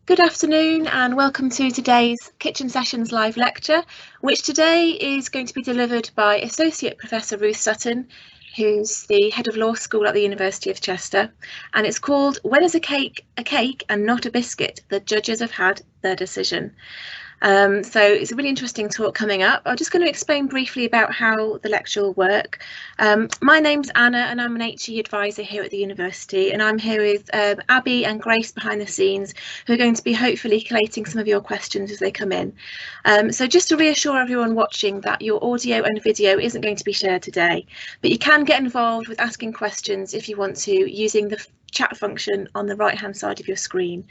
Good afternoon and welcome to today's Kitchen Sessions live lecture, which today is going to be delivered by Associate Professor Ruth Sutton, who's the head of law school at the University of Chester, and it's called "When is a cake and not a biscuit? The judges have had their decision." So it's a really interesting talk coming up. I'm just going to explain briefly about how the lecture will work. My name's Anna and I'm an HE advisor here at the university, and I'm here with Abby and Grace behind the scenes, who are going to be hopefully collating some of your questions as they come in. So just to reassure everyone watching that your audio and video isn't going to be shared today, but you can get involved with asking questions if you want to using the chat function on the right hand side of your screen.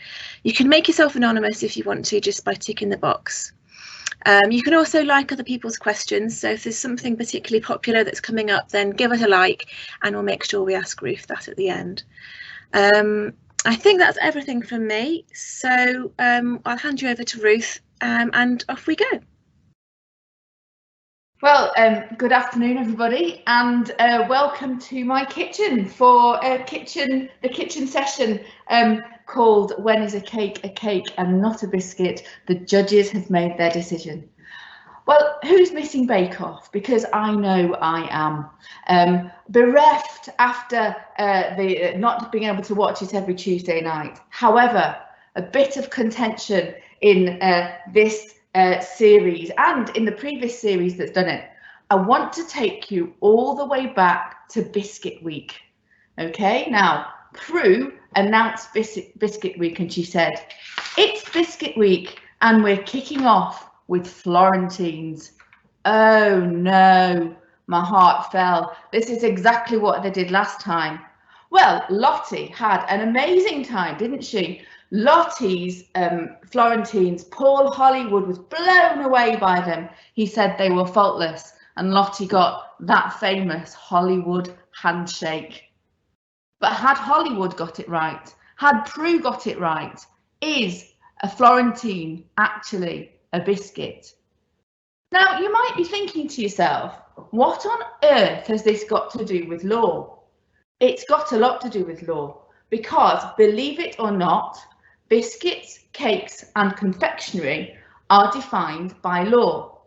You can make yourself anonymous if you want to, just by ticking the box. You can also like other people's questions, so if there's something particularly popular that's coming up, then give it a like and we'll make sure we ask Ruth that at the end. I think that's everything from me, so I'll hand you over to Ruth and off we go. Well, good afternoon, everybody, and welcome to my kitchen for the kitchen session called "When is a cake and not a biscuit? The judges have made their decision." Well, who's missing Bake Off? Because I know I am. Bereft after the not being able to watch it every Tuesday night. However, a bit of contention in this series and in the previous series that's done it. I want to take you all the way back to Biscuit Week. Okay, now Prue announced Biscuit Week and she said, "It's Biscuit Week and we're kicking off with Florentines." Oh no, my heart fell. This is exactly what they did last time. Well, Lottie had an amazing time, didn't she? Lottie's Florentines, Paul Hollywood was blown away by them. He said they were faultless, and Lottie got that famous Hollywood handshake. But had Hollywood got it right? Had Prue got it right? Is a Florentine actually a biscuit? Now, you might be thinking to yourself, what on earth has this got to do with law? It's got a lot to do with law, because believe it or not, biscuits, cakes and confectionery are defined by law,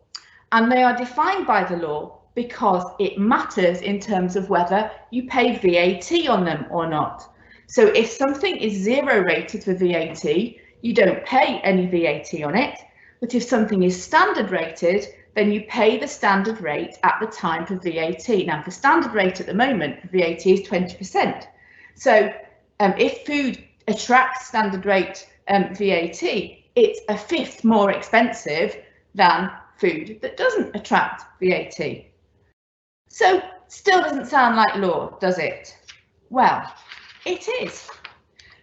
and they are defined by the law because it matters in terms of whether you pay VAT on them or not. So if something is 0 rated for VAT, you don't pay any VAT on it, but if something is standard rated, then you pay the standard rate at the time for VAT. Now, the standard rate at the moment for VAT is 20%. So if food attracts standard rate VAT, it's a fifth more expensive than food that doesn't attract VAT. So still doesn't sound like law, does it? Well, it is.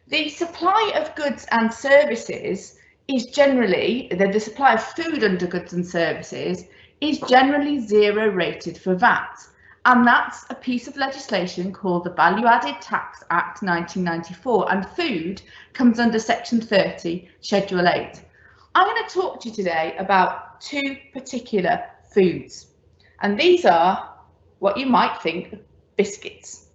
The supply of goods and services is generally, the supply of food under goods and services is generally 0 rated for VAT. And that's a piece of legislation called the Value Added Tax Act 1994, and food comes under Section 30, Schedule 8. I'm going to talk to you today about 2 particular foods, and these are what you might think biscuits.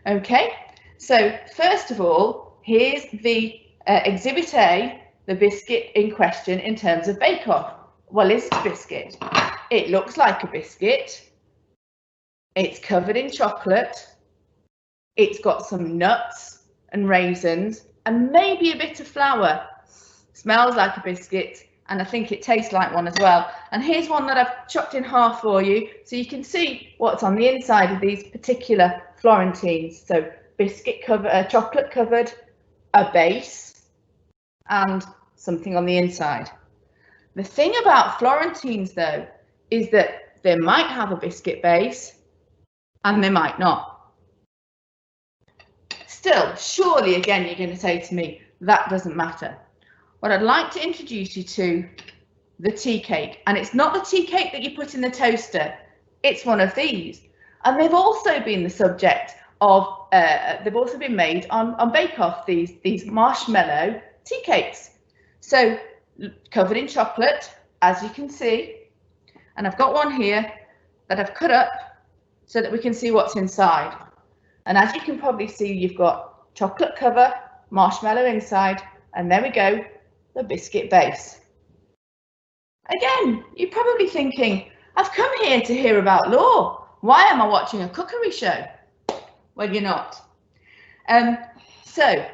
Okay, so first of all, here's the Exhibit A, the biscuit in question in terms of Bake Off. Well, it's a biscuit. It looks like a biscuit. It's covered in chocolate. It's got some nuts and raisins and maybe a bit of flour. Smells like a biscuit, and I think it tastes like one as well. And here's one that I've chopped in half for you, so you can see what's on the inside of these particular Florentines. So biscuit covered, chocolate covered, a base, and something on the inside. The thing about Florentines, though, is that they might have a biscuit base and they might not. Still, surely again, you're going to say to me, that doesn't matter. What I'd like to introduce you to, the tea cake, and it's not the tea cake that you put in the toaster, it's one of these. And they've also been the subject of, they've also been made on Bake Off, these marshmallow tea cakes. So covered in chocolate, as you can see, and I've got one here that I've cut up so that we can see what's inside. And as you can probably see, you've got chocolate cover, marshmallow inside, And there we go, the biscuit base. Again, you're probably thinking, I've come here to hear about law. Why am I watching a cookery show? Well, you're not. So,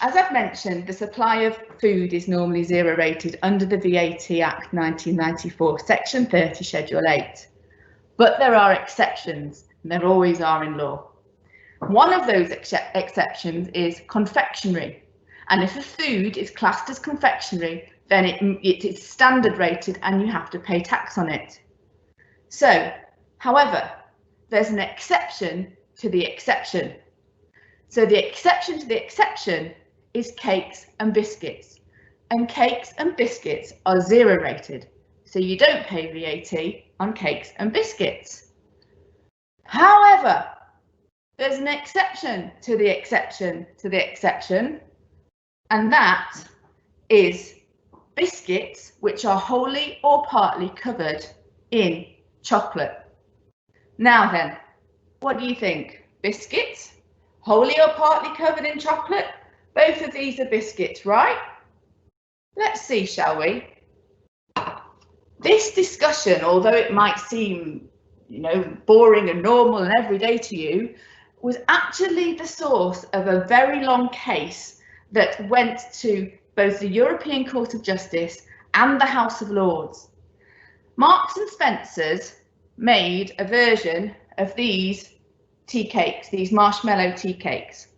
as I've mentioned, the supply of food is normally zero rated under the VAT Act 1994, Section 30, Schedule 8. But there are exceptions, and there always are in law. One of those exceptions is confectionery. And if a food is classed as confectionery, then it is standard rated and you have to pay tax on it. So, however, there's an exception to the exception. So the exception to the exception is cakes and biscuits. And cakes and biscuits are zero rated. So you don't pay VAT on cakes and biscuits. However, there's an exception to the exception to the exception, and that is biscuits which are wholly or partly covered in chocolate. Now then, what do you think? Biscuits, wholly or partly covered in chocolate? Both of these are biscuits, right? Let's see, shall we? This discussion, although it might seem, boring and normal and everyday to you, was actually the source of a very long case that went to both the European Court of Justice and the House of Lords. Marks and Spencer's made a version of these tea cakes, these marshmallow tea cakes.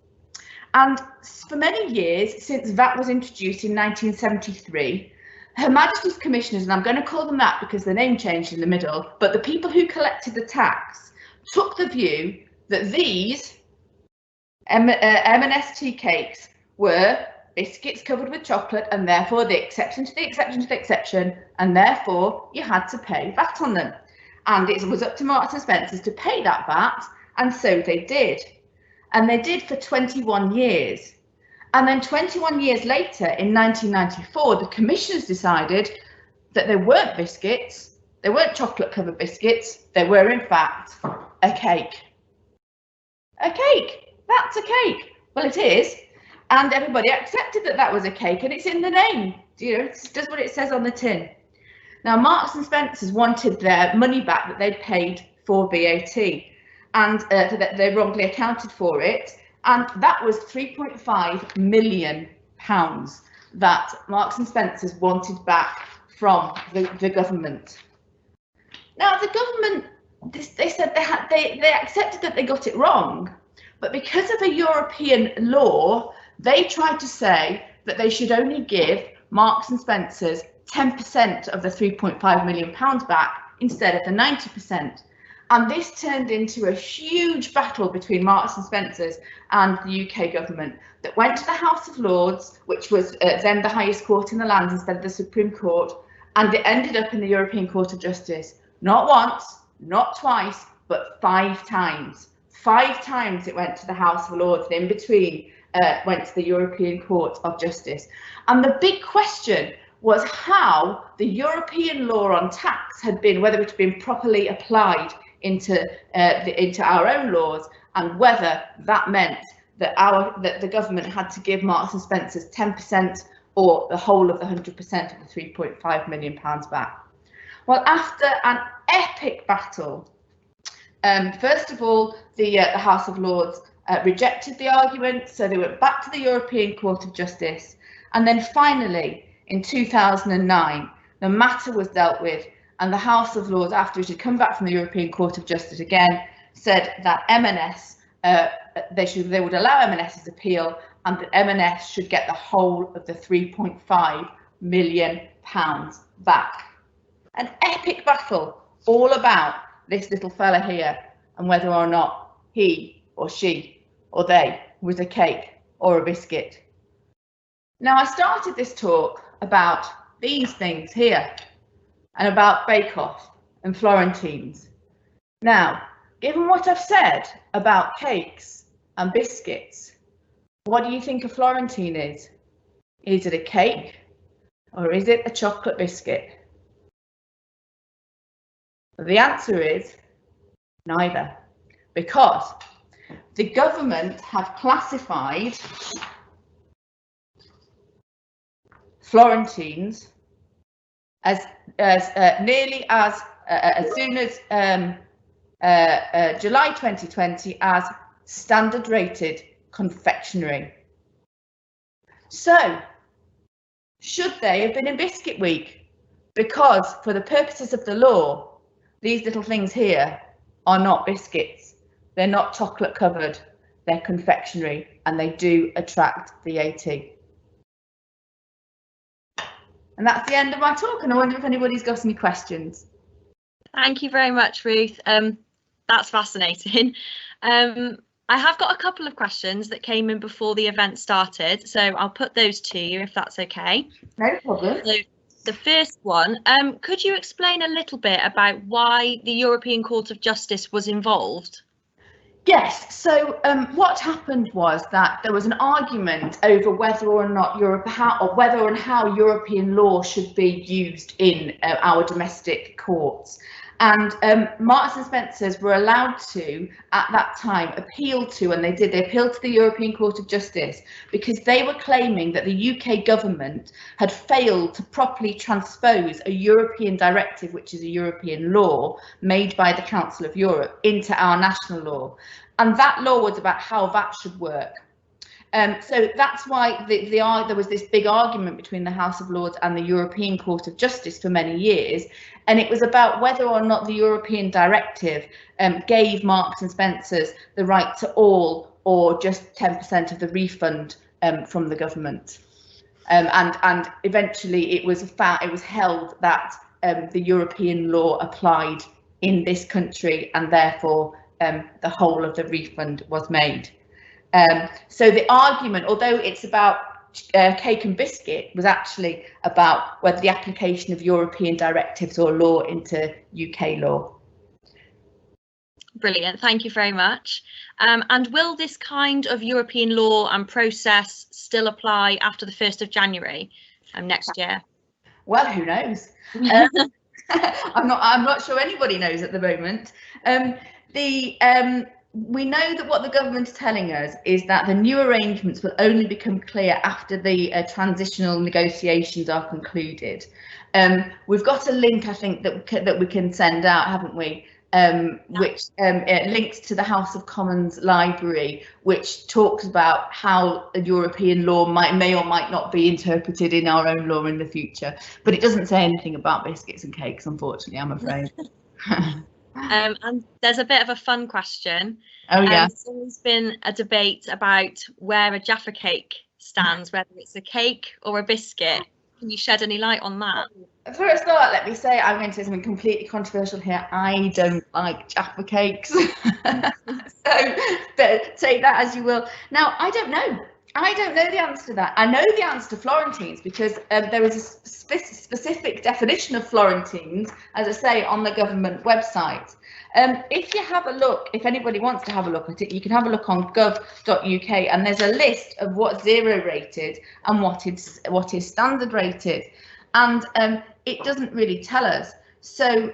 And for many years, since VAT was introduced in 1973, Her Majesty's Commissioners, and I'm going to call them that because the name changed in the middle, but the people who collected the tax took the view that these M&S tea cakes were biscuits covered with chocolate, and therefore the exception to the exception to the exception, and therefore you had to pay VAT on them. And it was up to Marks and Spencer's to pay that VAT, and so they did. And they did for 21 years. And then 21 years later, in 1994, the commissioners decided that they weren't biscuits, they weren't chocolate covered biscuits, they were in fact a cake. A cake, that's a cake. Well, it is. And everybody accepted that that was a cake, and it's in the name. It does what it says on the tin. Now, Marks and Spencer's wanted their money back that they'd paid for VAT, and that they wrongly accounted for it. And that was £3.5 million that Marks and Spencer's wanted back from the government. Now, the government, they said they accepted that they got it wrong, but because of a European law, they tried to say that they should only give Marks and Spencer's 10% of the £3.5 million back instead of the 90%. And this turned into a huge battle between Marks and Spencer's and the UK government that went to the House of Lords, which was then the highest court in the land instead of the Supreme Court, and it ended up in the European Court of Justice. Not once, not twice, but 5 times. 5 times it went to the House of Lords, and in between went to the European Court of Justice. And the big question was how the European law on tax had been, whether it had been properly applied into our own laws, and whether that meant that the government had to give Marks and Spencer's 10% or the whole of the 100% of the £3.5 million back. Well, after an epic battle, first of all, the House of Lords rejected the argument, so they went back to the European Court of Justice, and then finally in 2009 the matter was dealt with, and the House of Lords, after it had come back from the European Court of Justice again, said that M&S, they would allow M&S's appeal, and that M&S should get the whole of the £3.5 million back. An epic battle all about this little fella here and whether or not he or she or they was a cake or a biscuit. Now, I started this talk about these things here and about Bake Off and Florentines. Now, given what I've said about cakes and biscuits, what do you think a Florentine is? Is it a cake or is it a chocolate biscuit? The answer is neither, because the government have classified Florentines as nearly as soon as July 2020 as standard rated confectionery. So, should they have been in Biscuit Week? Because for the purposes of the law, these little things here are not biscuits. They're not chocolate covered, they're confectionery, and they do attract VAT. And that's the end of my talk, and I wonder if anybody's got any questions. Thank you very much, Ruth. That's fascinating. I have got a couple of questions that came in before the event started, so I'll put those to you if that's okay. No problem. So the first one, could you explain a little bit about why the European Court of Justice was involved? Yes, so what happened was that there was an argument over whether or not how European law should be used in our domestic courts. And Marks and Spencers were allowed to, at that time, appeal to, and they appealed to the European Court of Justice because they were claiming that the UK government had failed to properly transpose a European directive, which is a European law made by the Council of Europe, into our national law. And that law was about how that should work. So that's why there was this big argument between the House of Lords and the European Court of Justice for many years, and it was about whether or not the European directive gave Marks and Spencers the right to all or just 10% of the refund from the government. And eventually it was held that the European law applied in this country, and therefore the whole of the refund was made. So the argument, although it's about cake and biscuit, was actually about whether the application of European directives or law into UK law. Brilliant, thank you very much. And will this kind of European law and process still apply after the 1st of January next year? Well, who knows? I'm not sure anybody knows at the moment. We know that what the government is telling us is that the new arrangements will only become clear after the transitional negotiations are concluded. We've got a link, I think, that we can send out, haven't we? Which links to the House of Commons library, which talks about how a European law may or might not be interpreted in our own law in the future. But it doesn't say anything about biscuits and cakes, unfortunately, I'm afraid. And there's a bit of a fun question. Oh yeah. There's always been a debate about where a Jaffa cake stands, whether it's a cake or a biscuit. Can you shed any light on that? For a start, let me say I'm going to say something completely controversial here. I don't like Jaffa cakes. So but take that as you will. Now, I don't know. I don't know the answer to that. I know the answer to Florentines because there is a specific definition of Florentines, as I say, on the government website. If you have a look, if anybody wants to have a look at it, you can have a look on gov.uk, and there's a list of what's 0 rated and what is standard rated, and it doesn't really tell us. So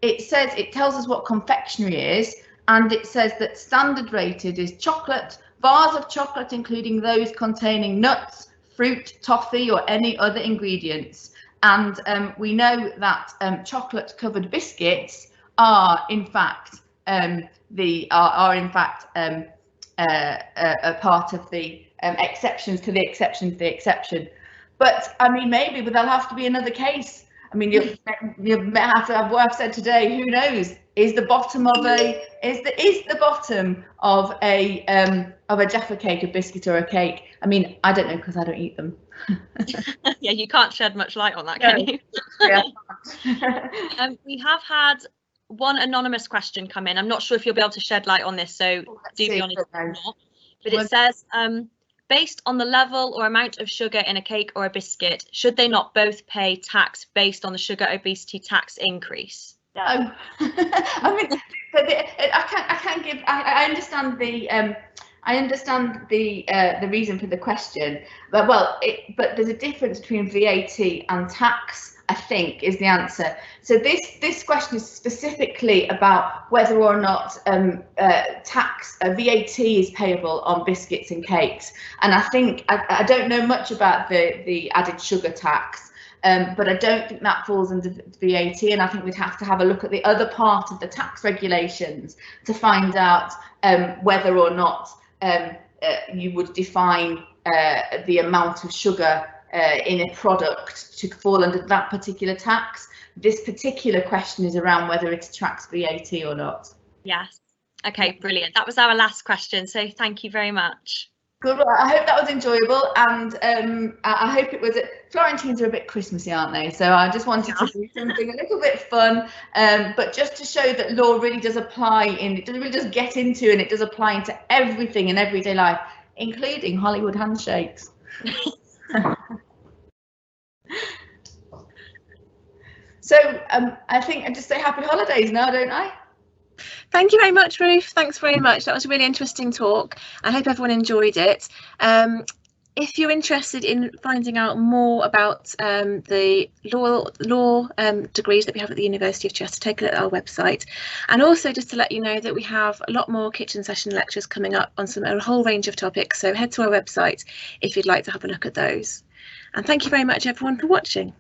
it tells us what confectionery is, and it says that standard rated is chocolate, bars of chocolate, including those containing nuts, fruit, toffee, or any other ingredients. And we know that chocolate covered biscuits are in fact a part of the exceptions to the exception to the exception. But I mean, maybe, but there'll have to be another case. I mean, you have to have what I've said today. Who knows? Is the bottom of the bottom of a Jaffa cake a biscuit or a cake? I mean, I don't know because I don't eat them. Yeah, you can't shed much light on that, No. can you? Yeah. We have had one anonymous question come in. I'm not sure if you'll be able to shed light on this, so do be honest or not. But it says, based on the level or amount of sugar in a cake or a biscuit, should they not both pay tax based on the sugar obesity tax increase? No. I mean, but I can't give. I understand the. I understand the reason for the question, but but there's a difference between VAT and tax I think is the answer. So this question is specifically about whether or not VAT is payable on biscuits and cakes. And I think I don't know much about the added sugar tax, but I don't think that falls under VAT. And I think we'd have to have a look at the other part of the tax regulations to find out whether or not you would define the amount of sugar in a product to fall under that particular tax. This particular question is around whether it attracts VAT or not. Yes. Okay, brilliant. That was our last question, so thank you very much. Good. Well, I hope that was enjoyable, and I hope it was. Florentines are a bit Christmassy, aren't they? So I just wanted to do something a little bit fun, but just to show that law really does apply it really does get into, and it does apply into everything in everyday life, including Hollywood handshakes. So I think I just say happy holidays now, don't I? Thank you very much, Ruth. Thanks very much. That was a really interesting talk. I hope everyone enjoyed it. If you're interested in finding out more about the law degrees that we have at the University of Chester, take a look at our website. And also just to let you know that we have a lot more kitchen session lectures coming up on a whole range of topics. So head to our website if you'd like to have a look at those. And thank you very much, everyone, for watching.